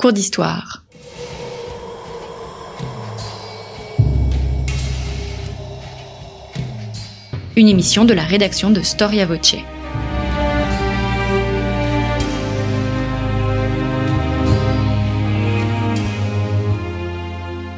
Cours d'histoire. Une émission de la rédaction de Storia Voce.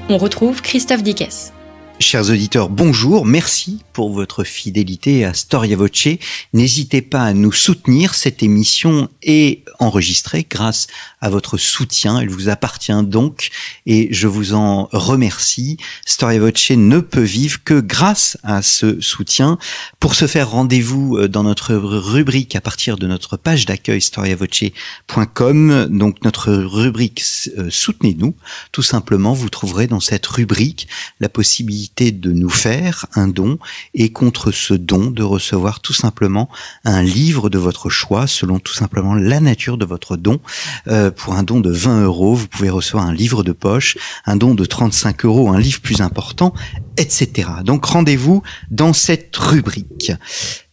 On retrouve Christophe Dickès. Chers auditeurs, bonjour, merci pour votre fidélité à Storia Voce. N'hésitez pas à nous soutenir, cette émission est enregistrée grâce à votre soutien, elle vous appartient donc et je vous en remercie. Storia Voce ne peut vivre que grâce à ce soutien. Pour ce faire, rendez-vous dans notre rubrique à partir de notre page d'accueil storiavoce.com, donc notre rubrique Soutenez-nous. Tout simplement, vous trouverez dans cette rubrique la possibilité de nous faire un don et contre ce don de recevoir tout simplement un livre de votre choix selon tout simplement la nature de votre don. Pour un don de 20 €, vous pouvez recevoir un livre de poche, un don de 35 €, un livre plus important, etc. Donc rendez-vous dans cette rubrique.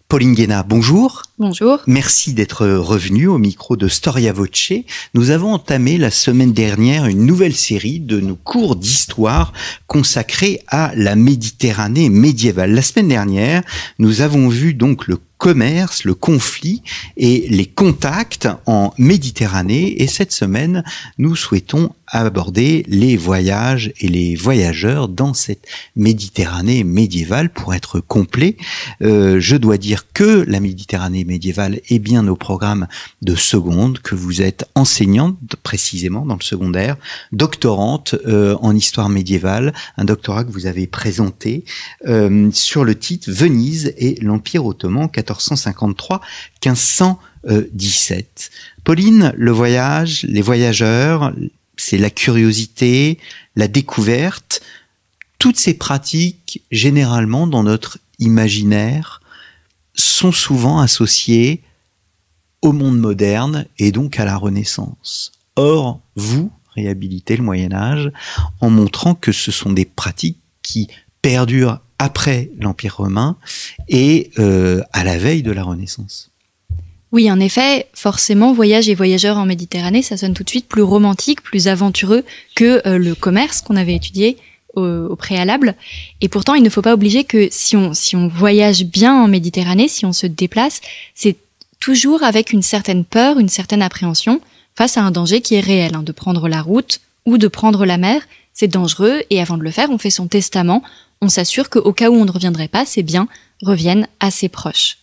Pauline Guénat, bonjour. Bonjour. Merci d'être revenu au micro de Storia Voce. Nous avons entamé la semaine dernière une nouvelle série de nos cours d'histoire consacrés à la Méditerranée médiévale. La semaine dernière, nous avons vu donc le commerce, le conflit et les contacts en Méditerranée. Et cette semaine, nous souhaitons aborder les voyages et les voyageurs dans cette Méditerranée médiévale. Pour être complet, je dois dire que la Méditerranée médiévale est bien au programme de seconde, que vous êtes enseignante précisément dans le secondaire, doctorante en histoire médiévale, un doctorat que vous avez présenté sur le titre Venise et l'Empire ottoman 1453-1517. Pauline, le voyage, les voyageurs, c'est la curiosité, la découverte. Toutes ces pratiques, généralement dans notre imaginaire, sont souvent associées au monde moderne et donc à la Renaissance. Or, vous réhabilitez le Moyen-Âge en montrant que ce sont des pratiques qui perdurent après l'Empire romain et à la veille de la Renaissance. Oui, en effet, forcément, voyage et voyageurs en Méditerranée, ça sonne tout de suite plus romantique, plus aventureux que le commerce qu'on avait étudié au préalable. Et pourtant, il ne faut pas oublier que si on voyage bien en Méditerranée, si on se déplace, c'est toujours avec une certaine peur, une certaine appréhension face à un danger qui est réel, de prendre la route ou de prendre la mer. C'est dangereux et avant de le faire, on fait son testament. On s'assure qu'au cas où on ne reviendrait pas, ces biens reviennent à ses proches.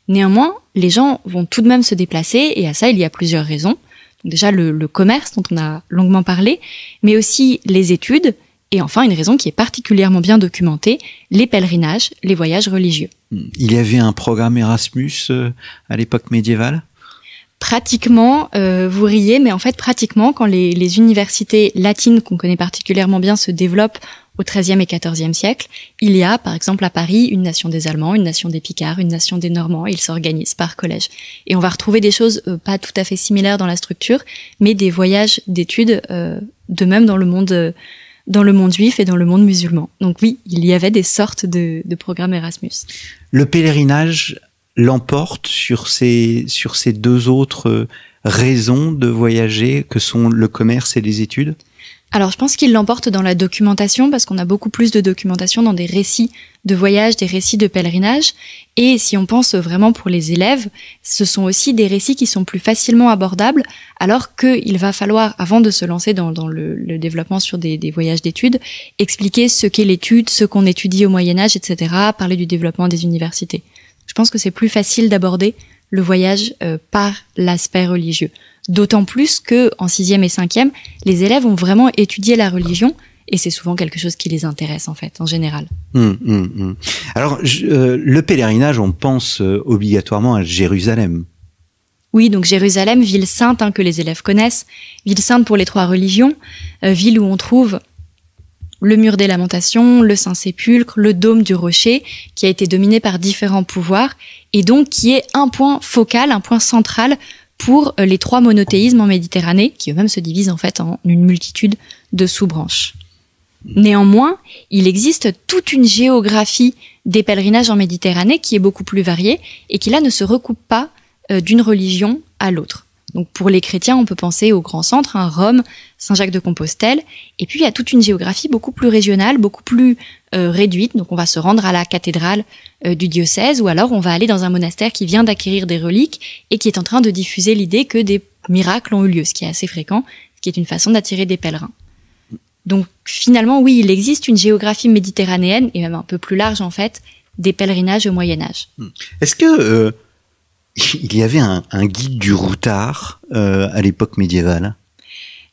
Néanmoins, les gens vont tout de même se déplacer et à ça, il y a plusieurs raisons. Donc déjà, le commerce dont on a longuement parlé, mais aussi les études et enfin une raison qui est particulièrement bien documentée, les pèlerinages, les voyages religieux. Il y avait un programme Erasmus à l'époque médiévale ? Pratiquement, vous riez, mais en fait pratiquement quand les universités latines qu'on connaît particulièrement bien se développent au XIIIe et XIVe siècle, il y a par exemple à Paris une nation des Allemands, une nation des Picards, une nation des Normands, et ils s'organisent par collège. Et on va retrouver des choses pas tout à fait similaires dans la structure, mais des voyages d'études de même dans le monde juif et dans le monde musulman. Donc oui, il y avait des sortes de programmes Erasmus. Le pèlerinage l'emporte sur ces deux autres raisons de voyager que sont le commerce et les études ? Alors je pense qu'il l'emporte dans la documentation parce qu'on a beaucoup plus de documentation dans des récits de voyage, des récits de pèlerinage. Et si on pense vraiment pour les élèves, ce sont aussi des récits qui sont plus facilement abordables alors qu'il va falloir, avant de se lancer dans le développement sur des voyages d'études, expliquer ce qu'est l'étude, ce qu'on étudie au Moyen-Âge, etc., parler du développement des universités. Je pense que c'est plus facile d'aborder le voyage par l'aspect religieux. D'autant plus que en 6e et 5e, les élèves ont vraiment étudié la religion et c'est souvent quelque chose qui les intéresse en fait, en général. Alors, le pèlerinage, on pense obligatoirement à Jérusalem. Oui, donc Jérusalem, ville sainte que les élèves connaissent, ville sainte pour les 3 religions, ville où on trouve le mur des lamentations, le Saint-Sépulcre, le dôme du rocher, qui a été dominé par différents pouvoirs et donc qui est un point focal, un point central pour les 3 monothéismes en Méditerranée, qui eux-mêmes se divisent en fait en une multitude de sous-branches. Néanmoins, il existe toute une géographie des pèlerinages en Méditerranée qui est beaucoup plus variée et qui là ne se recoupe pas d'une religion à l'autre. Donc pour les chrétiens, on peut penser aux grands centres, Rome, Saint-Jacques-de-Compostelle. Et puis il y a toute une géographie beaucoup plus régionale, beaucoup plus réduite. Donc on va se rendre à la cathédrale du diocèse, ou alors on va aller dans un monastère qui vient d'acquérir des reliques et qui est en train de diffuser l'idée que des miracles ont eu lieu, ce qui est assez fréquent, ce qui est une façon d'attirer des pèlerins. Donc finalement, oui, il existe une géographie méditerranéenne, et même un peu plus large en fait, des pèlerinages au Moyen-Âge. Est-ce que il y avait un guide du routard à l'époque médiévale?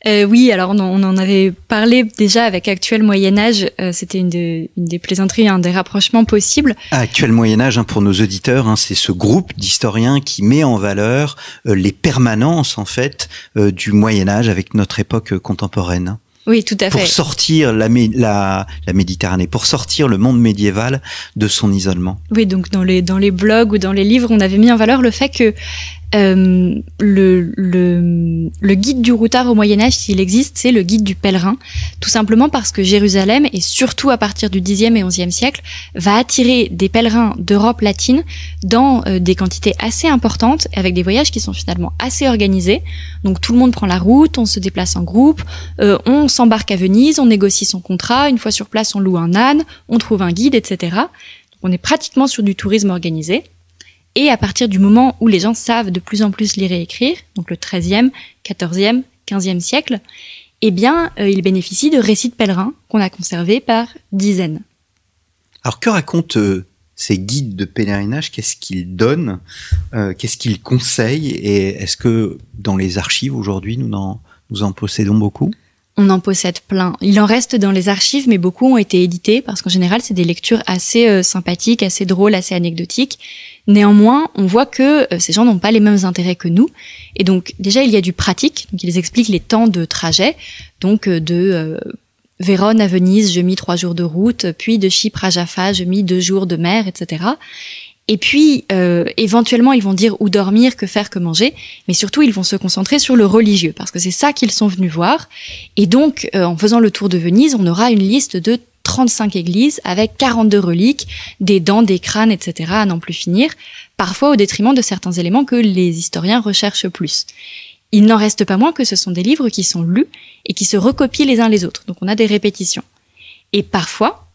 Oui, alors on en avait parlé déjà avec Actuel Moyen-Âge. C'était une des plaisanteries, un des rapprochements possibles. Actuel Moyen-Âge, pour nos auditeurs, c'est ce groupe d'historiens qui met en valeur les permanences en fait du Moyen-Âge avec notre époque contemporaine. Oui, tout à fait. Pour sortir la Méditerranée, pour sortir le monde médiéval de son isolement. Oui, donc dans les blogs ou dans les livres, on avait mis en valeur le fait que le guide du routard au Moyen-Âge, s'il existe, c'est le guide du pèlerin. Tout simplement parce que Jérusalem, et surtout à partir du Xe et XIe siècle, va attirer des pèlerins d'Europe latine dans des quantités assez importantes, avec des voyages qui sont finalement assez organisés. Donc tout le monde prend la route, on se déplace en groupe, on s'embarque à Venise, on négocie son contrat, une fois sur place on loue un âne, on trouve un guide, etc. Donc on est pratiquement sur du tourisme organisé. Et à partir du moment où les gens savent de plus en plus lire et écrire, donc le XIIIe, XIVe, XVe siècle, eh bien, ils bénéficient de récits de pèlerins qu'on a conservés par dizaines. Alors, que racontent ces guides de pèlerinage? Qu'est-ce qu'ils donnent? Qu'est-ce qu'ils conseillent? Et est-ce que dans les archives aujourd'hui, nous en possédons beaucoup? On en possède plein. Il en reste dans les archives, mais beaucoup ont été édités parce qu'en général, c'est des lectures assez sympathiques, assez drôles, assez anecdotiques. Néanmoins, on voit que ces gens n'ont pas les mêmes intérêts que nous. Et donc, déjà, il y a du pratique. Donc, ils expliquent les temps de trajet. Donc, de Vérone à Venise, je mis 3 jours de route. Puis, de Chypre à Jaffa, je mis 2 jours de mer, etc. Et puis, éventuellement, ils vont dire où dormir, que faire, que manger. Mais surtout, ils vont se concentrer sur le religieux, parce que c'est ça qu'ils sont venus voir. Et donc, en faisant le tour de Venise, on aura une liste de 35 églises avec 42 reliques, des dents, des crânes, etc. à n'en plus finir, parfois au détriment de certains éléments que les historiens recherchent plus. Il n'en reste pas moins que ce sont des livres qui sont lus et qui se recopient les uns les autres. Donc, on a des répétitions. Et parfois,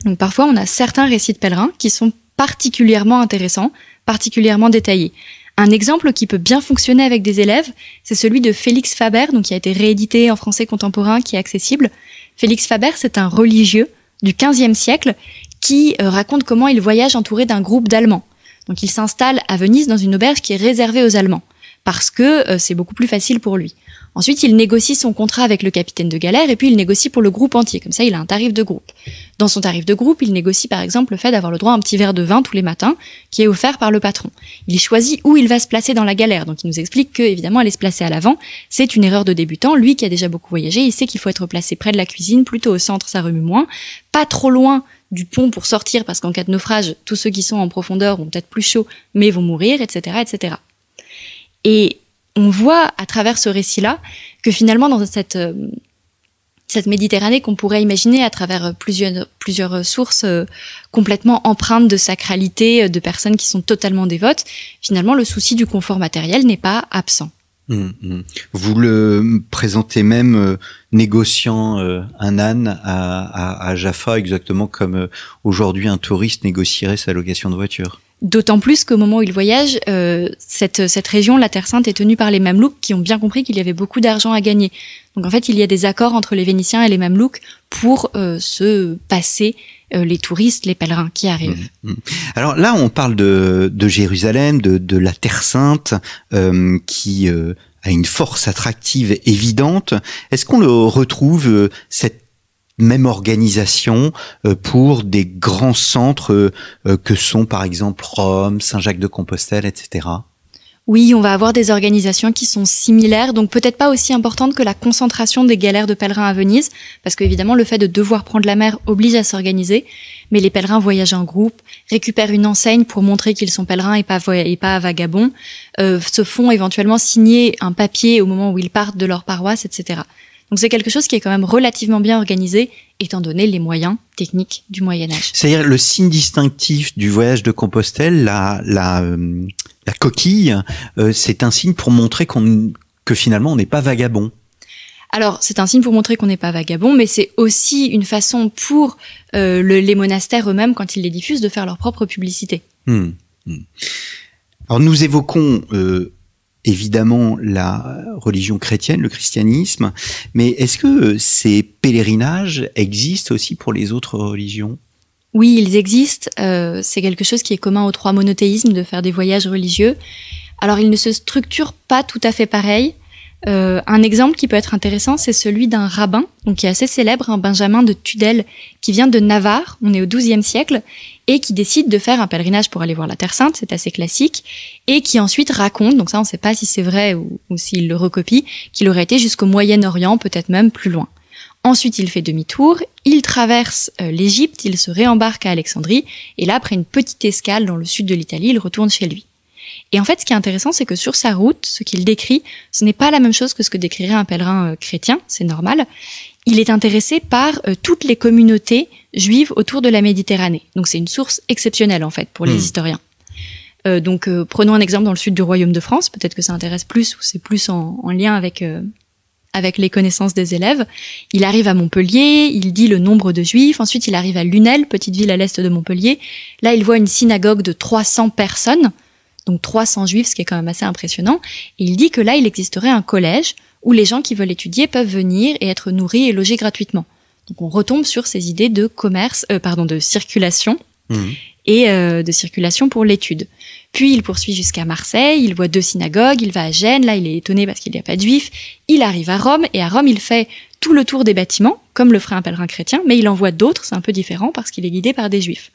on a certains récits de pèlerins qui sont particulièrement intéressant, particulièrement détaillé. Un exemple qui peut bien fonctionner avec des élèves, c'est celui de Félix Faber, donc qui a été réédité en français contemporain, qui est accessible. Félix Faber, c'est un religieux du XVe siècle qui raconte comment il voyage entouré d'un groupe d'Allemands. Donc il s'installe à Venise dans une auberge qui est réservée aux Allemands, parce que c'est beaucoup plus facile pour lui. Ensuite, il négocie son contrat avec le capitaine de galère et puis il négocie pour le groupe entier. Comme ça, il a un tarif de groupe. Dans son tarif de groupe, il négocie par exemple le fait d'avoir le droit à un petit verre de vin tous les matins qui est offert par le patron. Il choisit où il va se placer dans la galère. Donc, il nous explique que, évidemment, aller se placer à l'avant, c'est une erreur de débutant. Lui qui a déjà beaucoup voyagé, il sait qu'il faut être placé près de la cuisine, plutôt au centre, ça remue moins. Pas trop loin du pont pour sortir parce qu'en cas de naufrage, tous ceux qui sont en profondeur ont peut-être plus chaud, mais vont mourir, etc., etc. Et on voit à travers ce récit-là que finalement dans cette Méditerranée qu'on pourrait imaginer à travers plusieurs sources complètement empreintes de sacralité, de personnes qui sont totalement dévotes, finalement le souci du confort matériel n'est pas absent. Vous le présentez même négociant un âne à Jaffa, exactement comme aujourd'hui un touriste négocierait sa location de voiture. D'autant plus qu'au moment où il voyage, cette région, la Terre Sainte, est tenue par les Mamelouks qui ont bien compris qu'il y avait beaucoup d'argent à gagner. Donc en fait, il y a des accords entre les Vénitiens et les Mamelouks pour se passer les touristes, les pèlerins qui arrivent. Alors là, on parle de Jérusalem, de la Terre Sainte, qui a une force attractive évidente. Est-ce qu'on le retrouve, cette même organisation pour des grands centres que sont par exemple Rome, Saint-Jacques-de-Compostelle, etc. Oui, on va avoir des organisations qui sont similaires, donc peut-être pas aussi importantes que la concentration des galères de pèlerins à Venise, parce qu'évidemment le fait de devoir prendre la mer oblige à s'organiser, mais les pèlerins voyagent en groupe, récupèrent une enseigne pour montrer qu'ils sont pèlerins et pas vagabonds, se font éventuellement signer un papier au moment où ils partent de leur paroisse, etc. Donc c'est quelque chose qui est quand même relativement bien organisé, étant donné les moyens techniques du Moyen-Âge. C'est-à-dire le signe distinctif du voyage de Compostelle, la coquille, c'est un signe pour montrer que finalement on n'est pas vagabond. Alors, c'est un signe pour montrer qu'on n'est pas vagabond, mais c'est aussi une façon pour les monastères eux-mêmes, quand ils les diffusent, de faire leur propre publicité. Alors, nous évoquons évidemment la religion chrétienne, le christianisme, mais est-ce que ces pèlerinages existent aussi pour les autres religions ? Oui, ils existent. C'est quelque chose qui est commun aux 3 monothéismes, de faire des voyages religieux. Alors, ils ne se structurent pas tout à fait pareil. Un exemple qui peut être intéressant, c'est celui d'un rabbin, donc qui est assez célèbre, un Benjamin de Tudel, qui vient de Navarre, on est au XIIe siècle, et qui décide de faire un pèlerinage pour aller voir la Terre Sainte, c'est assez classique, et qui ensuite raconte, donc ça on ne sait pas si c'est vrai ou s'il le recopie, qu'il aurait été jusqu'au Moyen-Orient, peut-être même plus loin. Ensuite, il fait demi-tour, il traverse l'Égypte, il se réembarque à Alexandrie, et là, après une petite escale dans le sud de l'Italie, il retourne chez lui. Et en fait, ce qui est intéressant, c'est que sur sa route, ce qu'il décrit, ce n'est pas la même chose que ce que décrirait un pèlerin chrétien, c'est normal. Il est intéressé par toutes les communautés juives autour de la Méditerranée. Donc c'est une source exceptionnelle, en fait, pour les historiens. Prenons un exemple dans le sud du Royaume de France, peut-être que ça intéresse plus, ou c'est plus en lien avec les connaissances des élèves. Il arrive à Montpellier, il dit le nombre de juifs, ensuite il arrive à Lunel, petite ville à l'est de Montpellier. Là, il voit une synagogue de 300 personnes, donc 300 juifs, ce qui est quand même assez impressionnant. Et il dit que là, il existerait un collège où les gens qui veulent étudier peuvent venir et être nourris et logés gratuitement. Donc on retombe sur ces idées de de circulation et de circulation pour l'étude. Puis il poursuit jusqu'à Marseille, il voit 2 synagogues, il va à Gênes, là il est étonné parce qu'il n'y a pas de juifs. Il arrive à Rome, et à Rome il fait tout le tour des bâtiments, comme le ferait un pèlerin chrétien, mais il en voit d'autres, c'est un peu différent parce qu'il est guidé par des juifs.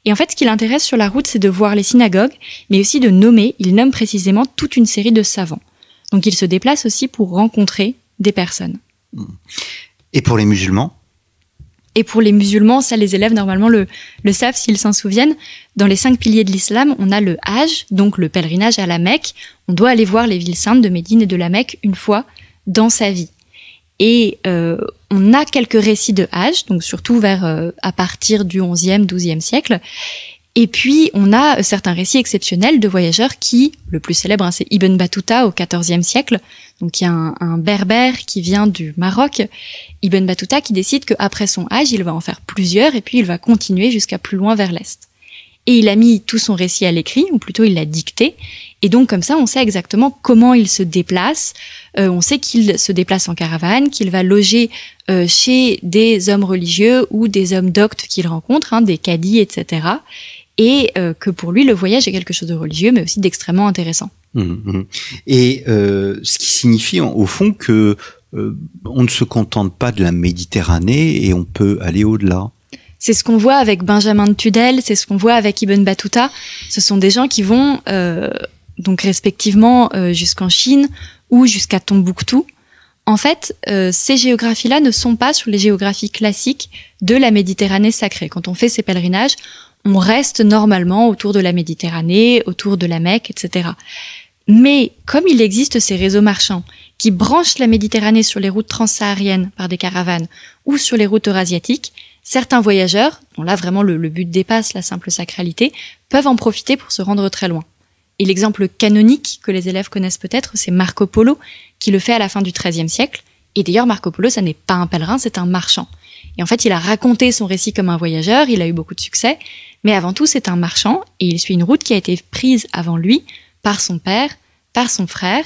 Et en fait, ce qui l'intéresse sur la route, c'est de voir les synagogues, mais aussi de nommer, il nomme précisément toute une série de savants. Donc il se déplace aussi pour rencontrer des personnes. Et pour les musulmans ? Et pour les musulmans, ça les élèves normalement le savent s'ils s'en souviennent. Dans les 5 piliers de l'islam, on a le Hajj, donc le pèlerinage à la Mecque. On doit aller voir les villes saintes de Médine et de la Mecque une fois dans sa vie. Et on a quelques récits de Hajj, donc surtout à partir du XIe, XIIe siècle. Et puis, on a certains récits exceptionnels de voyageurs qui, le plus célèbre, c'est Ibn Battuta au XIVe siècle. Donc, il y a un berbère qui vient du Maroc, Ibn Battuta, qui décide qu'après son Hajj, il va en faire plusieurs et puis il va continuer jusqu'à plus loin vers l'est. Et il a mis tout son récit à l'écrit, ou plutôt il l'a dicté. Et donc, comme ça, on sait exactement comment il se déplace. On sait qu'il se déplace en caravane, qu'il va loger chez des hommes religieux ou des hommes doctes qu'il rencontre, des cadis, etc. Et que pour lui, le voyage est quelque chose de religieux, mais aussi d'extrêmement intéressant. Et ce qui signifie au fond que on ne se contente pas de la Méditerranée et on peut aller au-delà. C'est ce qu'on voit avec Benjamin de Tudel, c'est ce qu'on voit avec Ibn Battuta. Ce sont des gens qui vont donc respectivement jusqu'en Chine ou jusqu'à Tombouctou. En fait, ces géographies-là ne sont pas sur les géographies classiques de la Méditerranée sacrée. Quand on fait ces pèlerinages, on reste normalement autour de la Méditerranée, autour de la Mecque, etc. Mais comme il existe ces réseaux marchands qui branchent la Méditerranée sur les routes transsahariennes par des caravanes ou sur les routes eurasiatiques, certains voyageurs, dont là vraiment le but dépasse la simple sacralité, peuvent en profiter pour se rendre très loin. Et l'exemple canonique que les élèves connaissent peut-être, c'est Marco Polo, qui le fait à la fin du XIIIe siècle. Et d'ailleurs, Marco Polo, ça n'est pas un pèlerin, c'est un marchand. Et en fait, il a raconté son récit comme un voyageur, il a eu beaucoup de succès, mais avant tout, c'est un marchand, et il suit une route qui a été prise avant lui par son père, par son frère,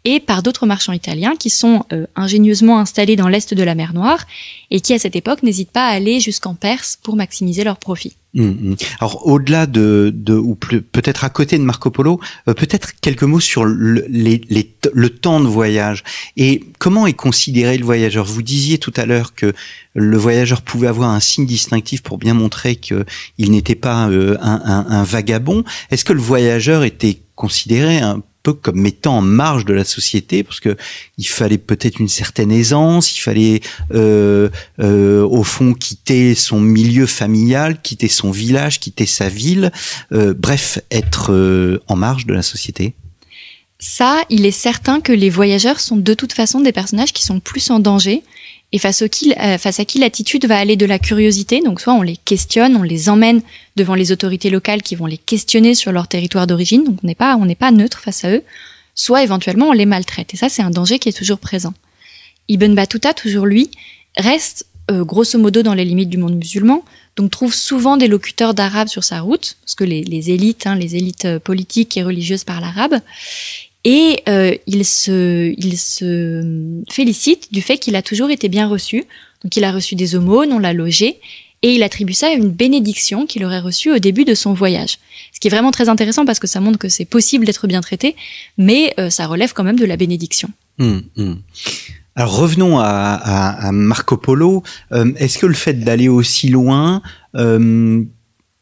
et par d'autres marchands italiens qui sont ingénieusement installés dans l'est de la mer Noire, et qui, à cette époque, n'hésitent pas à aller jusqu'en Perse pour maximiser leurs profits. Alors, au-delà ou peut-être à côté de Marco Polo, peut-être quelques mots sur le temps de voyage. Et comment est considéré le voyageur ? Vous disiez tout à l'heure que le voyageur pouvait avoir un signe distinctif pour bien montrer qu'il n'était pas un vagabond. Est-ce que le voyageur était considéré un peu comme mettant en marge de la société, parce que il fallait peut-être une certaine aisance, il fallait au fond quitter son milieu familial, quitter son village, quitter sa ville, bref, être en marge de la société. Ça, il est certain que les voyageurs sont de toute façon des personnages qui sont plus en danger et face à qui l'attitude va aller de la curiosité. Donc soit on les questionne, on les emmène devant les autorités locales qui vont les questionner sur leur territoire d'origine, donc on n'est pas neutre face à eux, soit éventuellement on les maltraite. Et ça, c'est un danger qui est toujours présent. Ibn Battuta, toujours lui, reste grosso modo dans les limites du monde musulman, donc trouve souvent des locuteurs d'arabe sur sa route, parce que les élites politiques et religieuses parlent arabe, et il se félicite du fait qu'il a toujours été bien reçu. Donc il a reçu des aumônes, on l'a logé, et il attribue ça à une bénédiction qu'il aurait reçue au début de son voyage. Ce qui est vraiment très intéressant parce que ça montre que c'est possible d'être bien traité, mais ça relève quand même de la bénédiction. Alors revenons à Marco Polo. Est-ce que le fait d'aller aussi loin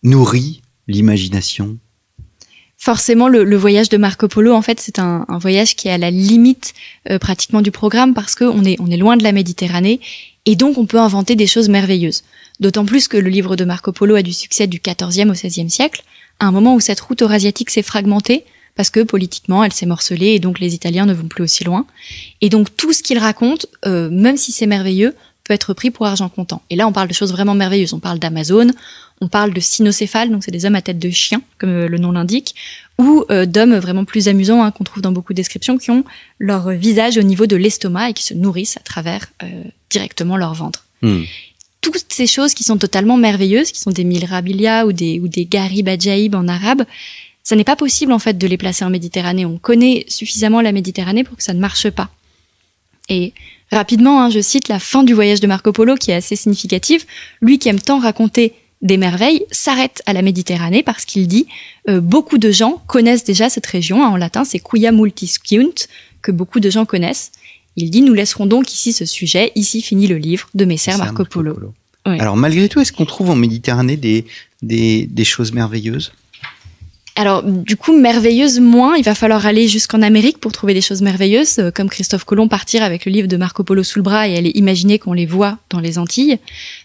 nourrit l'imagination ? Forcément, le voyage de Marco Polo, en fait, c'est un voyage qui est à la limite pratiquement du programme parce qu'on est loin de la Méditerranée et donc on peut inventer des choses merveilleuses. D'autant plus que le livre de Marco Polo a du succès du XIVe au XVIe siècle, à un moment où cette route eurasiatique s'est fragmentée parce que politiquement, elle s'est morcelée et donc les Italiens ne vont plus aussi loin. Et donc tout ce qu'il raconte, même si c'est merveilleux, peut être pris pour argent comptant. Et là, on parle de choses vraiment merveilleuses. On parle d'Amazone, on parle de cynocéphales, donc c'est des hommes à tête de chien, comme le nom l'indique, ou d'hommes vraiment plus amusants, qu'on trouve dans beaucoup de descriptions, qui ont leur visage au niveau de l'estomac et qui se nourrissent à travers directement leur ventre. Toutes ces choses qui sont totalement merveilleuses, qui sont des mirabilia ou des garib ajaïb en arabe, ça n'est pas possible en fait de les placer en Méditerranée. On connaît suffisamment la Méditerranée pour que ça ne marche pas. Et rapidement, je cite la fin du voyage de Marco Polo qui est assez significative. Lui qui aime tant raconter des merveilles s'arrête à la Méditerranée parce qu'il dit beaucoup de gens connaissent déjà cette région. En latin, c'est Quia multisciunt, que beaucoup de gens connaissent. Il dit, nous laisserons donc ici ce sujet. Ici finit le livre de Messer Marco Polo. Oui. Alors malgré tout, est-ce qu'on trouve en Méditerranée des choses merveilleuses ? Alors, du coup, merveilleuse moins, il va falloir aller jusqu'en Amérique pour trouver des choses merveilleuses, comme Christophe Colomb partir avec le livre de Marco Polo sous le bras et aller imaginer qu'on les voit dans les Antilles.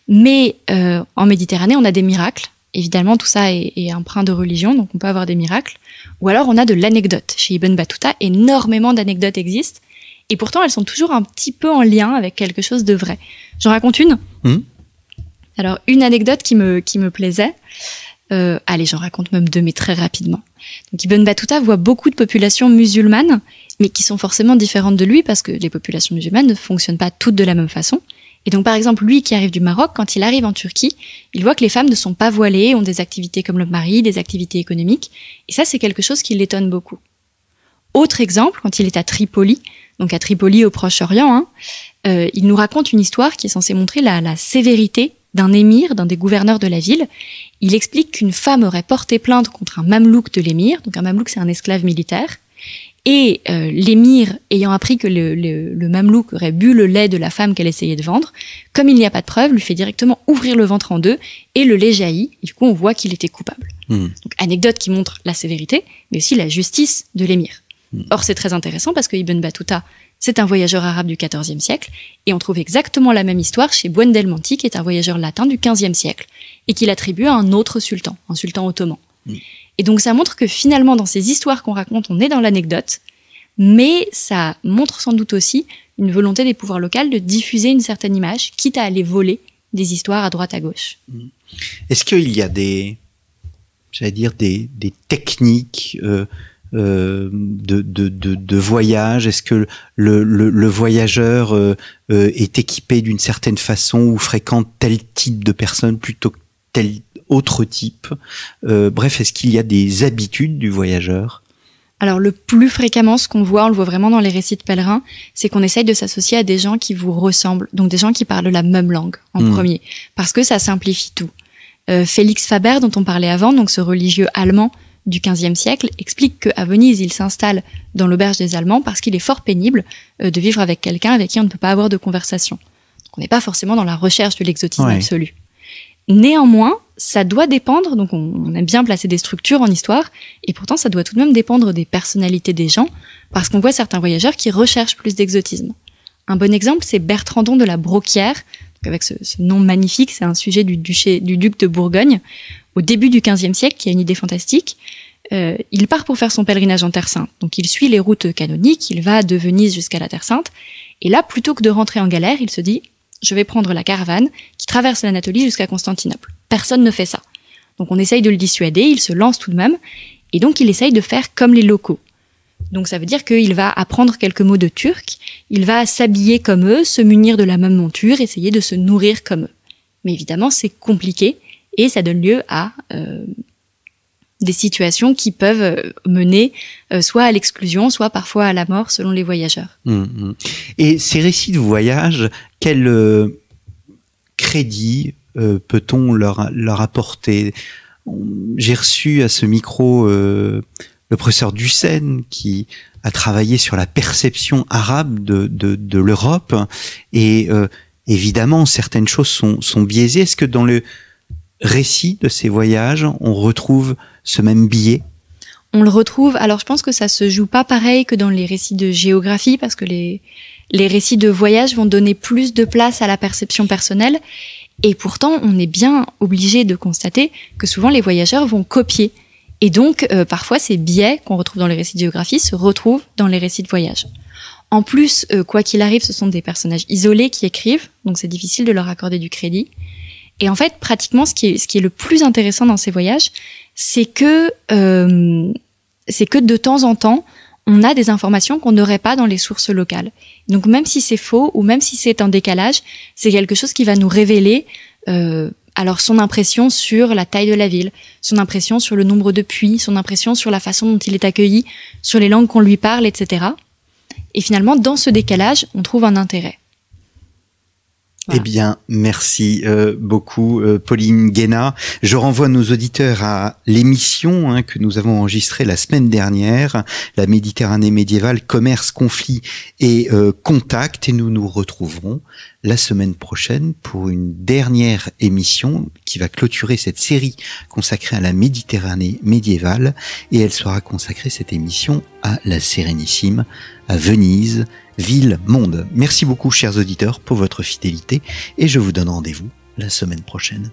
Mais en Méditerranée, on a des miracles. Évidemment, tout ça est empreint de religion, donc on peut avoir des miracles. Ou alors, on a de l'anecdote. Chez Ibn Battuta, énormément d'anecdotes existent. Et pourtant, elles sont toujours un petit peu en lien avec quelque chose de vrai. J'en raconte une. Alors, une anecdote qui me plaisait. Allez, j'en raconte même deux, mais très rapidement. Donc Ibn Battuta voit beaucoup de populations musulmanes, mais qui sont forcément différentes de lui, parce que les populations musulmanes ne fonctionnent pas toutes de la même façon. Et donc, par exemple, lui qui arrive du Maroc, quand il arrive en Turquie, il voit que les femmes ne sont pas voilées, ont des activités comme le mari, des activités économiques. Et ça, c'est quelque chose qui l'étonne beaucoup. Autre exemple, quand il est à Tripoli, donc à Tripoli au Proche-Orient, il nous raconte une histoire qui est censée montrer la sévérité d'un émir, d'un des gouverneurs de la ville. Il explique qu'une femme aurait porté plainte contre un mamelouk de l'émir. Donc un mamelouk, c'est un esclave militaire. Et l'émir, ayant appris que le mamelouk aurait bu le lait de la femme qu'elle essayait de vendre, comme il n'y a pas de preuve, lui fait directement ouvrir le ventre en deux et le lait jaillit. Et du coup, on voit qu'il était coupable. Donc anecdote qui montre la sévérité, mais aussi la justice de l'émir. Or, c'est très intéressant parce que Ibn Battuta, c'est un voyageur arabe du XIVe siècle, et on trouve exactement la même histoire chez Buondelmonti, qui est un voyageur latin du XVe siècle, et qu'il attribue à un autre sultan, un sultan ottoman. Et donc ça montre que finalement, dans ces histoires qu'on raconte, on est dans l'anecdote, mais ça montre sans doute aussi une volonté des pouvoirs locaux de diffuser une certaine image, quitte à aller voler des histoires à droite à gauche. Est-ce qu'il y a des techniques de voyage? Est-ce que le voyageur est équipé d'une certaine façon ou fréquente tel type de personne plutôt que tel autre type? Bref, est-ce qu'il y a des habitudes du voyageur? Alors le plus fréquemment, ce qu'on voit, on le voit vraiment dans les récits de pèlerins, c'est qu'on essaye de s'associer à des gens qui vous ressemblent, donc des gens qui parlent la même langue en premier, parce que ça simplifie tout. Félix Faber, dont on parlait avant, donc ce religieux allemand du XVe siècle, explique qu'à Venise, il s'installe dans l'auberge des Allemands parce qu'il est fort pénible de vivre avec quelqu'un avec qui on ne peut pas avoir de conversation. Donc on n'est pas forcément dans la recherche de l'exotisme absolu. Néanmoins, ça doit dépendre, donc on aime bien placer des structures en histoire, et pourtant ça doit tout de même dépendre des personnalités des gens, parce qu'on voit certains voyageurs qui recherchent plus d'exotisme. Un bon exemple, c'est Bertrandon de la Broquière, donc avec ce nom magnifique, c'est un sujet du duc de Bourgogne, au début du XVe siècle, qui a une idée fantastique. il part pour faire son pèlerinage en Terre Sainte. Donc il suit les routes canoniques, il va de Venise jusqu'à la Terre Sainte. Et là, plutôt que de rentrer en galère, il se dit « Je vais prendre la caravane qui traverse l'Anatolie jusqu'à Constantinople ». Personne ne fait ça. Donc on essaye de le dissuader, il se lance tout de même. Et donc il essaye de faire comme les locaux. Donc ça veut dire qu'il va apprendre quelques mots de turc, il va s'habiller comme eux, se munir de la même monture, essayer de se nourrir comme eux. Mais évidemment, c'est compliqué et ça donne lieu à des situations qui peuvent mener soit à l'exclusion, soit parfois à la mort, selon les voyageurs. Et ces récits de voyage, quel crédit peut-on leur apporter? J'ai reçu à ce micro le professeur Dussen qui a travaillé sur la perception arabe de l'Europe et évidemment certaines choses sont biaisées. Est-ce que dans le récit de ces voyages on retrouve ce même biais? On le retrouve, alors je pense que ça se joue pas pareil que dans les récits de géographie parce que les récits de voyage vont donner plus de place à la perception personnelle. Et pourtant, on est bien obligé de constater que souvent les voyageurs vont copier. Et donc, parfois, ces biais qu'on retrouve dans les récits de géographie se retrouvent dans les récits de voyage. En plus, quoi qu'il arrive, ce sont des personnages isolés qui écrivent, donc c'est difficile de leur accorder du crédit. Et en fait, pratiquement, ce qui est le plus intéressant dans ces voyages, c'est que de temps en temps, on a des informations qu'on n'aurait pas dans les sources locales. Donc même si c'est faux ou même si c'est en décalage, c'est quelque chose qui va nous révéler alors son impression sur la taille de la ville, son impression sur le nombre de puits, son impression sur la façon dont il est accueilli, sur les langues qu'on lui parle, etc. Et finalement, dans ce décalage, on trouve un intérêt. Voilà. Eh bien, merci beaucoup, Pauline Guénat. Je renvoie nos auditeurs à l'émission que nous avons enregistrée la semaine dernière, la Méditerranée médiévale, commerce, conflit et contact. Et nous nous retrouverons la semaine prochaine pour une dernière émission qui va clôturer cette série consacrée à la Méditerranée médiévale. Et elle sera consacrée, cette émission, à la Sérénissime, à Venise, ville, monde. Merci beaucoup, chers auditeurs, pour votre fidélité et je vous donne rendez-vous la semaine prochaine.